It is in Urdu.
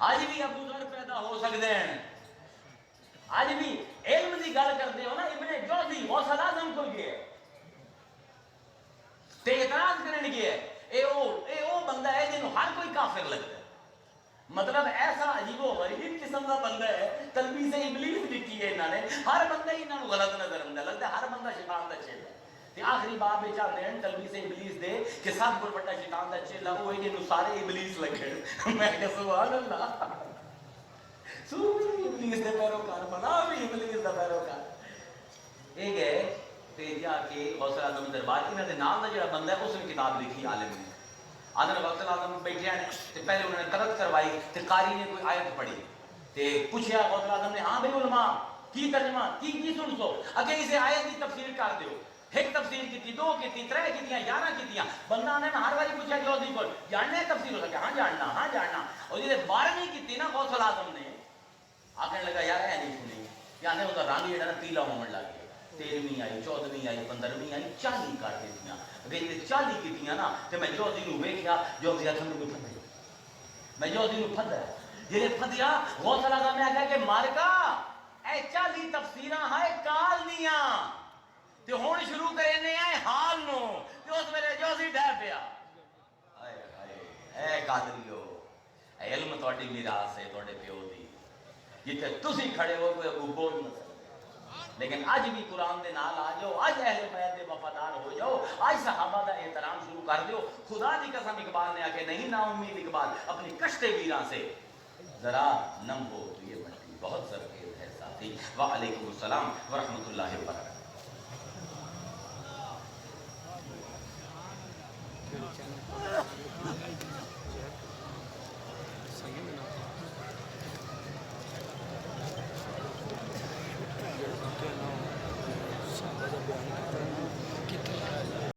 اج بھی ابو ذر پیدا ہو سکتے ہیں، اج بھی علم کی گل کرتے ہو نا، ابن جوزی غوث اعظم کو گئے تے اعتراض کرنے گئے، اے او بندہ ہے جنہوں ہر کوئی کافر لگتا ہے، مطلب ایسا عجیب و غریب قسم کا بندہ ہے، تلبیس ابلیس لکھی ہے انہوں نے، ہر بندہ ہی انہوں نے غلط نظر آتا لگتا ہے، ہر بندہ شیطان دا چیلا ہے۔ تے آخری باب وچ آندے ہیں تلبیس ابلیس دے کہ سب کو بڑا شیطان دا چیلا وہ جنوں سارے ابلیس لگے۔ میں کہ سبحان اللہ، سو بھی ابلیس دے پیروکار بنا بھی ابلیس دا پیروکار۔ ایک ہے تے جا کے غوث اعظم دربار انہاں دے نام دا جڑا بندہ ہے اس نے کتاب لکھی عالم نے، آدھر وقت اعظم بیٹھے ہیں تے پہلے انہوں نے قرأت کروائی تے قاری نے کوئی آیت پڑھی تے پوچھا غوث اعظم نے، ہاں بھائی علماء کی ترجمہ کی سن سو اگے اسے آیت کی تفسیر کر دیو، ایک تفسیر کی دو کی ترے کی 11 کی بندہ نے ہر باری پوچھا جو دی کو جاننا ہے تفسیر ہو سکے، ہاں جاننا اور جب 12ویں کی نا غوث اعظم نے آکھنے لگا یار ہے نہیں سنی، یعنی وہ رنگ جڑا نا پیلا ہون لگ گیا، 13ویں آئی 14ویں آئی 15ویں آئی 40 کر دیتیاں، اگر 40 کیتیاں نا تے میں جو دی نو ویکھیا جو دی اکھن نو پھدیا، میں جو دی نو پھدا جے پھدیا غوث اعظم نے آکھیا کہ مر گا اے 40 تفسیراں ہائے کال دیاں تے ہن شروع کرنے آئے حال نو تے اس میرے جو سی ڈہ پیا، ہائے ہائے اے قادریو اے علم تہاڈی میراث ہے تہاڈے پیو دی، جتھے تسی کھڑے ہو کوئی ابو بول نہ سکتے، لیکن اج بھی قرآن دے نال آ جاؤ، اج اہل بیت دے وفادار ہو جاؤ، اج صحابہ دا احترام شروع کر دیو۔ خدا دی قسم اقبال نے آکے نہیں نا امید اقبال اپنی کشتے ویراں سے ذرا نم ہو تو یہ مٹی بہت سرخیز ہے ساتھی۔ وعلیکم السلام ورحمۃ اللہ وبرکاتہ۔